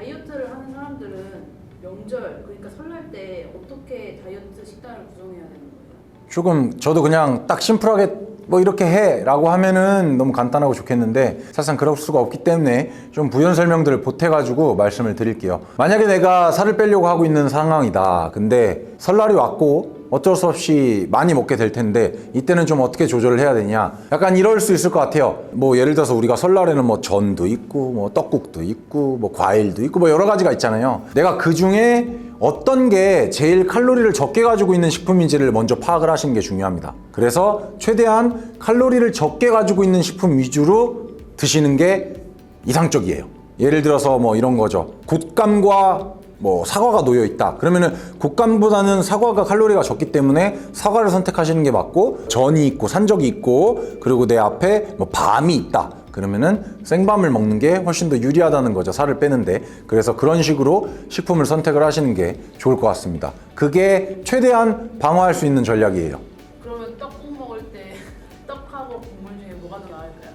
다이어트를 하는 사람들은 명절, 그러니까 설날 때 어떻게 다이어트 식단을 구성해야 되는 거예요? 조금 저도 그냥 딱 심플하게 뭐 이렇게 해 라고 하면은 너무 간단하고 좋겠는데 사실상 그럴 수가 없기 때문에 좀 부연 설명들을 보태가지고 말씀을 드릴게요. 만약에 내가 살을 빼려고 하고 있는 상황이다. 근데 설날이 왔고 어쩔 수 없이 많이 먹게 될 텐데 이때는 좀 어떻게 조절을 해야 되냐, 약간 이럴 수 있을 것 같아요. 뭐 예를 들어서 우리가 설날에는 뭐 전도 있고 뭐 떡국도 있고 뭐 과일도 있고 뭐 여러 가지가 있잖아요. 내가 그 중에 어떤 게 제일 칼로리를 적게 가지고 있는 식품인지를 먼저 파악을 하시는 게 중요합니다. 그래서 최대한 칼로리를 적게 가지고 있는 식품 위주로 드시는 게 이상적이에요. 예를 들어서 뭐 이런 거죠. 곶감과 뭐 사과가 놓여 있다. 그러면은 곶감보다는 사과가 칼로리가 적기 때문에 사과를 선택하시는 게 맞고, 전이 있고 산적이 있고 그리고 내 앞에 뭐 밤이 있다. 그러면은 생밤을 먹는 게 훨씬 더 유리하다는 거죠, 살을 빼는데. 그래서 그런 식으로 식품을 선택을 하시는 게 좋을 것 같습니다. 그게 최대한 방어할 수 있는 전략이에요. 그러면 떡국 먹을 때 떡하고 국물 중에 뭐가 더 나을까요?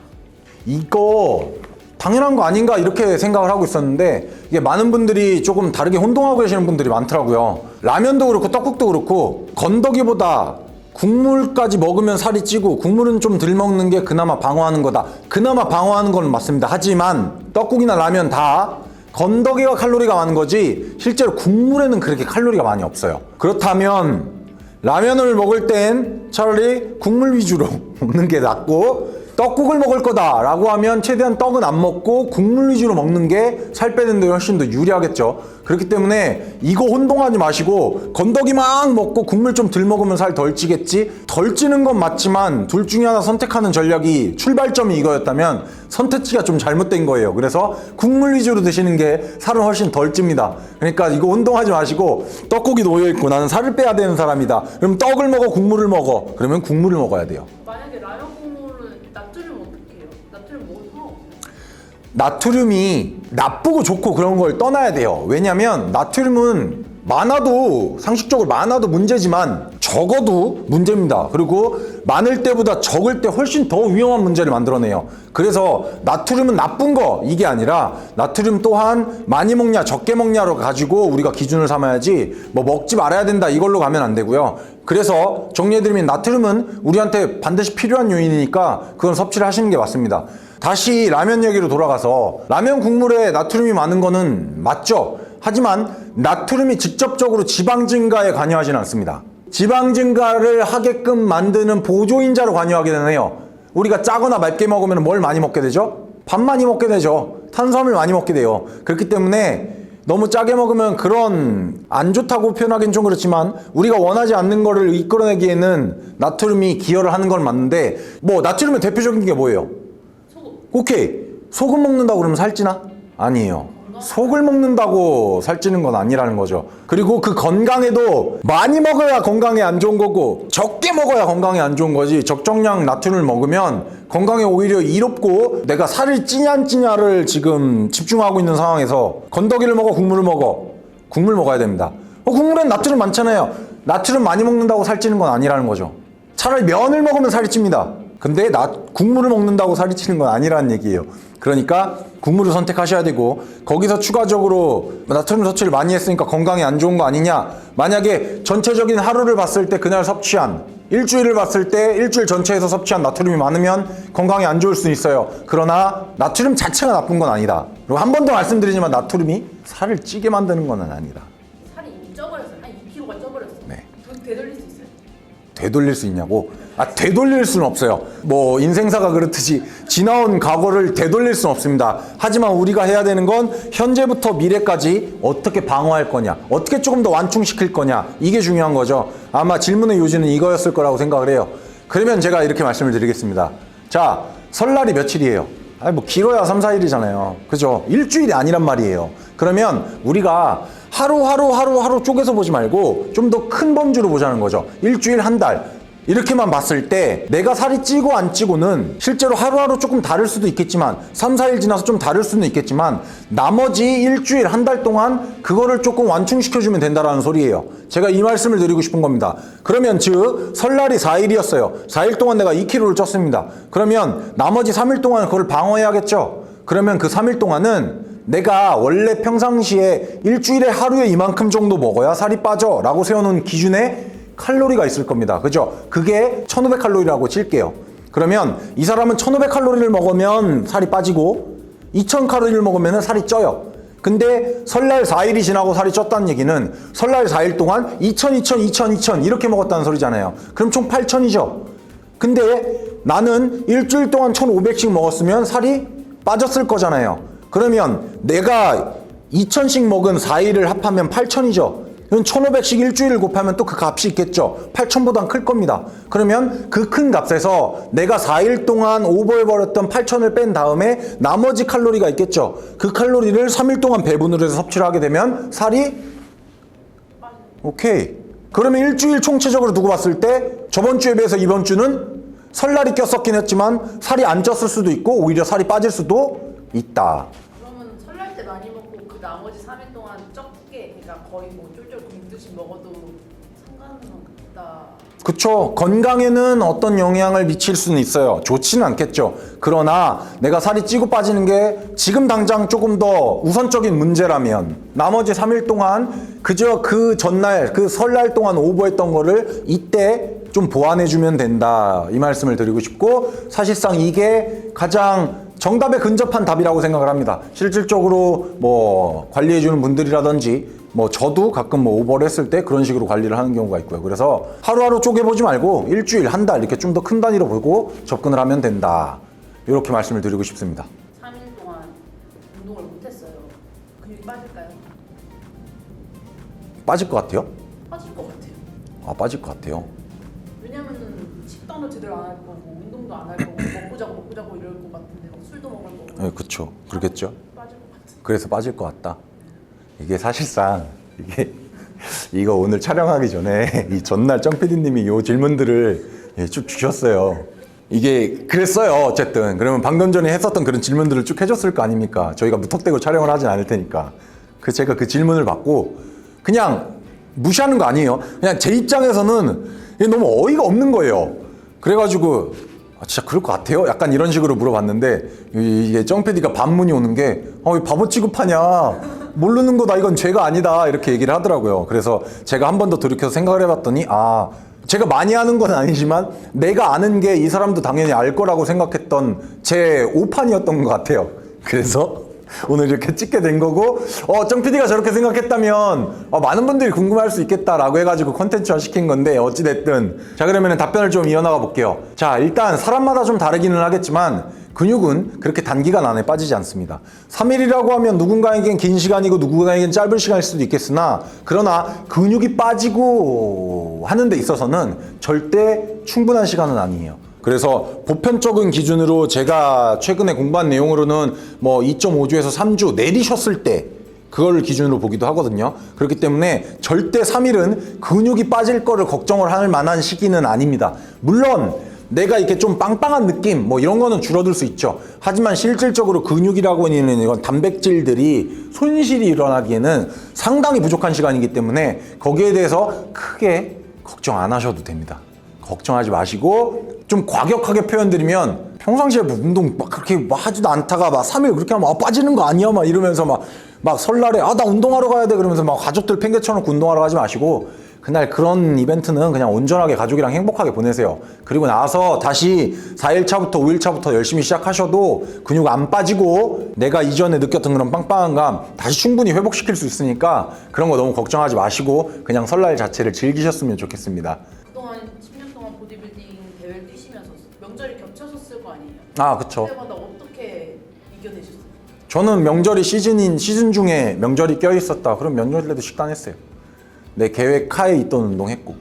이거 당연한 거 아닌가 이렇게 생각을 하고 있었는데 이게 많은 분들이 조금 다르게 혼동하고 계시는 분들이 많더라고요. 라면도 그렇고 떡국도 그렇고 건더기보다 국물까지 먹으면 살이 찌고 국물은 좀 덜 먹는 게 그나마 방어하는 거다. 그나마 방어하는 건 맞습니다. 하지만 떡국이나 라면 다 건더기가 칼로리가 많은 거지 실제로 국물에는 그렇게 칼로리가 많이 없어요. 그렇다면 라면을 먹을 땐 차라리 국물 위주로 먹는 게 낫고, 떡국을 먹을 거다 라고 하면 최대한 떡은 안 먹고 국물 위주로 먹는 게 살 빼는 데 훨씬 더 유리하겠죠. 그렇기 때문에 이거 혼동하지 마시고 건더기 막 먹고 국물 좀 덜 먹으면 살 덜 찌겠지? 덜 찌는 건 맞지만 둘 중에 하나 선택하는 전략이 출발점이 이거였다면 선택지가 좀 잘못된 거예요. 그래서 국물 위주로 드시는 게 살은 훨씬 덜 찝니다. 그러니까 이거 혼동하지 마시고, 떡국이 놓여있고 나는 살을 빼야 되는 사람이다. 그럼 떡을 먹어 국물을 먹어? 그러면 국물을 먹어야 돼요. 만약에 라면 국물은 나트륨 어떻게 해요? 나트륨 먹을 상관없어요? 나트륨이 나쁘고 좋고 그런 걸 떠나야 돼요. 왜냐면 나트륨은 많아도, 상식적으로 많아도 문제지만 적어도 문제입니다. 그리고 많을 때보다 적을 때 훨씬 더 위험한 문제를 만들어내요. 그래서 나트륨은 나쁜 거 이게 아니라 나트륨 또한 많이 먹냐 적게 먹냐로 가지고 우리가 기준을 삼아야지 뭐 먹지 말아야 된다 이걸로 가면 안 되고요. 그래서 정리해드리면 나트륨은 우리한테 반드시 필요한 요인이니까 그건 섭취를 하시는 게 맞습니다. 다시 라면 얘기로 돌아가서 라면 국물에 나트륨이 많은 거는 맞죠. 하지만 나트륨이 직접적으로 지방 증가에 관여하지는 않습니다. 지방 증가를 하게끔 만드는 보조인자로 관여하게 되네요. 우리가 짜거나 맑게 먹으면 뭘 많이 먹게 되죠? 밥 많이 먹게 되죠. 탄수화물 많이 먹게 돼요. 그렇기 때문에 너무 짜게 먹으면 그런 안 좋다고 표현하기는 좀 그렇지만 우리가 원하지 않는 거를 이끌어내기에는 나트륨이 기여를 하는 건 맞는데, 뭐 나트륨의 대표적인 게 뭐예요? 소금. 오케이. 소금 먹는다고 그러면 살찌나? 아니에요. 속을 먹는다고 살찌는 건 아니라는 거죠. 그리고 그 건강에도 많이 먹어야 건강에 안 좋은 거고 적게 먹어야 건강에 안 좋은 거지, 적정량 나트륨을 먹으면 건강에 오히려 이롭고, 내가 살이 찌냐 안 찌냐를 지금 집중하고 있는 상황에서 건더기를 먹어 국물을 먹어? 국물 먹어야 됩니다. 국물엔 나트륨 많잖아요. 나트륨 많이 먹는다고 살찌는 건 아니라는 거죠. 차라리 면을 먹으면 살이 찝니다. 근데 국물을 먹는다고 살이 찌는 건 아니라는 얘기예요. 그러니까 국물을 선택하셔야 되고, 거기서 추가적으로 나트륨 섭취를 많이 했으니까 건강에 안 좋은 거 아니냐? 만약에 전체적인 하루를 봤을 때 그날 섭취한, 일주일을 봤을 때 일주일 전체에서 섭취한 나트륨이 많으면 건강에 안 좋을 수 있어요. 그러나 나트륨 자체가 나쁜 건 아니다. 그리고 한 번 더 말씀드리지만 나트륨이 살을 찌게 만드는 건 아니다. 살이 이미 쪄버렸어요. 한 2kg가 쪄버렸어요. 네. 되돌릴 수 있어요? 되돌릴 수 있냐고? 되돌릴 수는 없어요. 뭐 인생사가 그렇듯이 지나온 과거를 되돌릴 수는 없습니다. 하지만 우리가 해야 되는 건 현재부터 미래까지 어떻게 방어할 거냐, 어떻게 조금 더 완충시킬 거냐, 이게 중요한 거죠. 아마 질문의 요지는 이거였을 거라고 생각을 해요. 그러면 제가 이렇게 말씀을 드리겠습니다. 자, 설날이 며칠이에요? 뭐 길어야 3, 4일이잖아요. 그죠? 일주일이 아니란 말이에요. 그러면 우리가 하루 쪼개서 보지 말고 좀 더 큰 범주로 보자는 거죠. 일주일, 한 달. 이렇게만 봤을 때 내가 살이 찌고 안 찌고는 실제로 하루하루 조금 다를 수도 있겠지만, 3, 4일 지나서 좀 다를 수는 있겠지만, 나머지 일주일, 한 달 동안 그거를 조금 완충시켜주면 된다라는 소리예요. 제가 이 말씀을 드리고 싶은 겁니다. 그러면 즉 설날이 4일이었어요. 4일 동안 내가 2kg를 쪘습니다. 그러면 나머지 3일 동안 그걸 방어해야겠죠. 그러면 그 3일 동안은 내가 원래 평상시에 일주일에 하루에 이만큼 정도 먹어야 살이 빠져 라고 세워놓은 기준에 칼로리가 있을 겁니다. 그죠? 그게 1500칼로리라고 칠게요. 그러면 이 사람은 1500칼로리를 먹으면 살이 빠지고 2000칼로리를 먹으면 살이 쪄요. 근데 설날 4일이 지나고 살이 쪘다는 얘기는 설날 4일 동안 2000 이렇게 먹었다는 소리잖아요. 그럼 총 8000이죠. 근데 나는 일주일 동안 1500씩 먹었으면 살이 빠졌을 거잖아요. 그러면 내가 2000씩 먹은 4일을 합하면 8000이죠. 그럼 1500씩 일주일을 곱하면 또 그 값이 있겠죠. 8000보단 클 겁니다. 그러면 그 큰 값에서 내가 4일 동안 오버해버렸던 8000을 뺀 다음에 나머지 칼로리가 있겠죠. 그 칼로리를 3일 동안 배분을 해서 섭취를 하게 되면 살이 오케이. 그러면 일주일 총체적으로 두고 봤을 때 저번 주에 비해서 이번 주는 설날이 꼈었긴 했지만 살이 안 쪘을 수도 있고 오히려 살이 빠질 수도 있다. 그러면 설날 때 많이 먹고 그 나머지 3일 동안 적게, 그러니까 거의 뭐 쫄쫄 굶듯이 먹어도 상관은 없다. 그쵸. 건강에는 어떤 영향을 미칠 수는 있어요. 좋지는 않겠죠. 그러나 내가 살이 찌고 빠지는 게 지금 당장 조금 더 우선적인 문제라면 나머지 3일 동안 그저 그 전날, 그 설날 동안 오버했던 거를 이때 좀 보완해주면 된다. 이 말씀을 드리고 싶고, 사실상 이게 가장 정답에 근접한 답이라고 생각을 합니다. 실질적으로 뭐 관리해주는 분들이라든지 뭐 저도 가끔 뭐 오버를 했을 때 그런 식으로 관리를 하는 경우가 있고요. 그래서 하루하루 쪼개보지 말고 일주일, 한 달 이렇게 좀 더 큰 단위로 보고 접근을 하면 된다. 이렇게 말씀을 드리고 싶습니다. 3일 동안 운동을 못했어요. 근육이 빠질까요? 빠질 것 같아요? 빠질 것 같아요. 아, 빠질 것 같아요. 왜냐면은 식단도 제대로 안 할 거고 운동도 안 할 거고 먹고 자고 이럴 것 같은데 막 술도 먹을 거고. 네, 그렇죠. 그러겠죠. 빠질 것 같은. 그래서 빠질 것 같다. 이게 사실상 이거 오늘 촬영하기 전에 이 전날 정 PD님이 요 질문들을 쭉 주셨어요. 이게 그랬어요. 어쨌든 그러면 방금 전에 했었던 그런 질문들을 쭉 해줬을 거 아닙니까? 저희가 무턱대고 촬영을 하진 않을 테니까. 제가 그 질문을 받고 그냥 무시하는 거 아니에요. 그냥 제 입장에서는 이게 너무 어이가 없는 거예요. 그래가지고 아, 진짜 그럴 것 같아요? 약간 이런 식으로 물어봤는데 이게 정 PD가 반문이 오는 게 왜 바보 취급하냐, 모르는 거다, 이건 죄가 아니다, 이렇게 얘기를 하더라고요. 그래서 제가 한 번 더 돌이켜서 생각을 해봤더니 제가 많이 아는 건 아니지만 내가 아는 게 이 사람도 당연히 알 거라고 생각했던 제 오판이었던 것 같아요. 그래서 오늘 이렇게 찍게 된 거고, 정 PD가 저렇게 생각했다면 많은 분들이 궁금할 수 있겠다라고 해가지고 콘텐츠화 시킨 건데, 어찌됐든 자, 그러면 답변을 좀 이어나가 볼게요. 자, 일단 사람마다 좀 다르기는 하겠지만 근육은 그렇게 단기간 안에 빠지지 않습니다. 3일이라고 하면 누군가에겐 긴 시간이고 누군가에겐 짧은 시간일 수도 있겠으나, 그러나 근육이 빠지고 하는 데 있어서는 절대 충분한 시간은 아니에요. 그래서 보편적인 기준으로 제가 최근에 공부한 내용으로는 뭐 2.5주에서 3주 내리셨을 때 그걸 기준으로 보기도 하거든요. 그렇기 때문에 절대 3일은 근육이 빠질 거를 걱정을 할 만한 시기는 아닙니다. 물론 내가 이렇게 좀 빵빵한 느낌 뭐 이런 거는 줄어들 수 있죠. 하지만 실질적으로 근육이라고 하는 이건 단백질들이 손실이 일어나기에는 상당히 부족한 시간이기 때문에 거기에 대해서 크게 걱정 안 하셔도 됩니다. 걱정하지 마시고, 좀 과격하게 표현드리면 평상시에 운동 막 그렇게 하지도 않다가 막 3일 그렇게 하면 빠지는 거 아니야? 막 이러면서 막 설날에 나 운동하러 가야 돼 그러면서 막 가족들 팽개쳐놓고 운동하러 가지 마시고, 그날 그런 이벤트는 그냥 온전하게 가족이랑 행복하게 보내세요. 그리고 나서 다시 4일차부터 5일차부터 열심히 시작하셔도 근육 안 빠지고 내가 이전에 느꼈던 그런 빵빵함 다시 충분히 회복시킬 수 있으니까 그런 거 너무 걱정하지 마시고 그냥 설날 자체를 즐기셨으면 좋겠습니다. 그동안 10년 동안 보디빌딩 대회를 뛰시면서 명절이 겹쳐졌을 거 아니에요? 아, 그쵸. 그때마다 어떻게 이겨내셨어요? 저는 명절이 시즌 중에 명절이 껴있었다. 그럼 명절에도 식단했어요. 내 계획하에 있던 운동했고.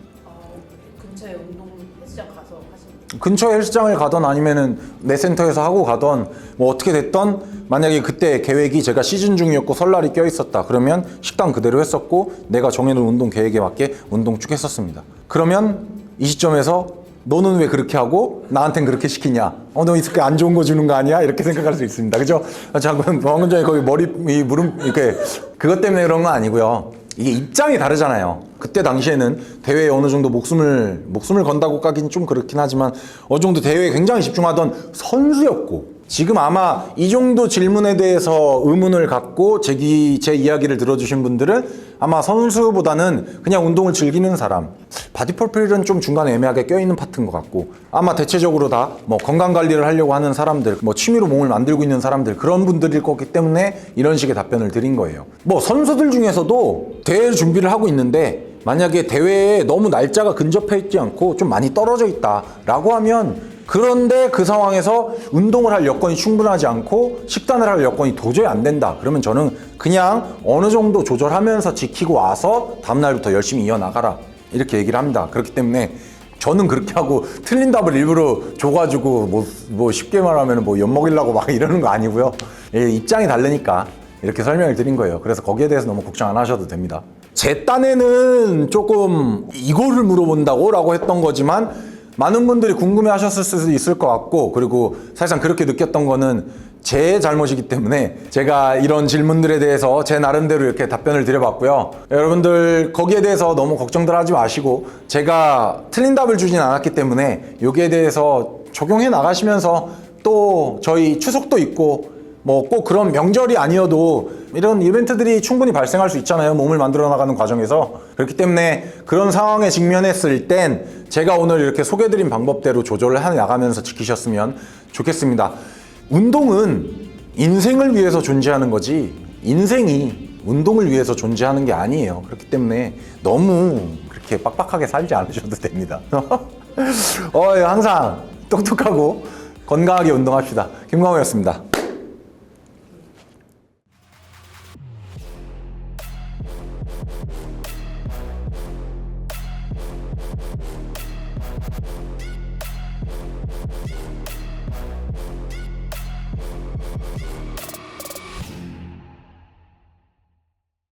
근처에 운동 헬스장 가서 하시는? 근처 헬스장을 가던 아니면은 내 센터에서 하고 가던 뭐 어떻게 됐던, 만약에 그때 계획이 제가 시즌 중이었고 설날이 껴있었다 그러면 식단 그대로 했었고 내가 정해놓은 운동 계획에 맞게 운동 쭉 했었습니다. 그러면 이 시점에서 너는 왜 그렇게 하고 나한텐 그렇게 시키냐, 너 이렇게 안 좋은 거 주는 거 아니야? 이렇게 생각할 수 있습니다. 그죠? 방금 전에 거기 머리 이 무릎 이렇게 그것 때문에 그런 건 아니고요. 이게 입장이 다르잖아요. 그때 당시에는 대회에 어느 정도 목숨을 건다고 까긴 좀 그렇긴 하지만 어느 정도 대회에 굉장히 집중하던 선수였고, 지금 아마 이 정도 질문에 대해서 의문을 갖고 제 이야기를 들어주신 분들은 아마 선수보다는 그냥 운동을 즐기는 사람, 바디퍼필은 좀 중간에 애매하게 껴있는 파트인 것 같고, 아마 대체적으로 다 뭐 건강관리를 하려고 하는 사람들, 뭐 취미로 몸을 만들고 있는 사람들, 그런 분들일 거기 때문에 이런 식의 답변을 드린 거예요. 뭐 선수들 중에서도 대회 준비를 하고 있는데 만약에 대회에 너무 날짜가 근접해 있지 않고 좀 많이 떨어져 있다라고 하면, 그런데 그 상황에서 운동을 할 여건이 충분하지 않고 식단을 할 여건이 도저히 안 된다, 그러면 저는 그냥 어느 정도 조절하면서 지키고 와서 다음날부터 열심히 이어나가라, 이렇게 얘기를 합니다. 그렇기 때문에 저는 그렇게 하고 틀린 답을 일부러 줘가지고 뭐 쉽게 말하면 뭐 엿먹이려고 막 이러는 거 아니고요. 입장이 다르니까 이렇게 설명을 드린 거예요. 그래서 거기에 대해서 너무 걱정 안 하셔도 됩니다. 제 딴에는 조금 이거를 물어본다고 라고 했던 거지만 많은 분들이 궁금해 하셨을 수도 있을 것 같고, 그리고 사실상 그렇게 느꼈던 거는 제 잘못이기 때문에 제가 이런 질문들에 대해서 제 나름대로 이렇게 답변을 드려봤고요. 여러분들 거기에 대해서 너무 걱정들 하지 마시고, 제가 틀린 답을 주진 않았기 때문에 여기에 대해서 적용해 나가시면서, 또 저희 추석도 있고 뭐 꼭 그런 명절이 아니어도 이런 이벤트들이 충분히 발생할 수 있잖아요, 몸을 만들어 나가는 과정에서. 그렇기 때문에 그런 상황에 직면했을 땐 제가 오늘 이렇게 소개해드린 방법대로 조절을 해 나가면서 지키셨으면 좋겠습니다. 운동은 인생을 위해서 존재하는 거지 인생이 운동을 위해서 존재하는 게 아니에요. 그렇기 때문에 너무 그렇게 빡빡하게 살지 않으셔도 됩니다. 항상 똑똑하고 건강하게 운동합시다. 김광호였습니다.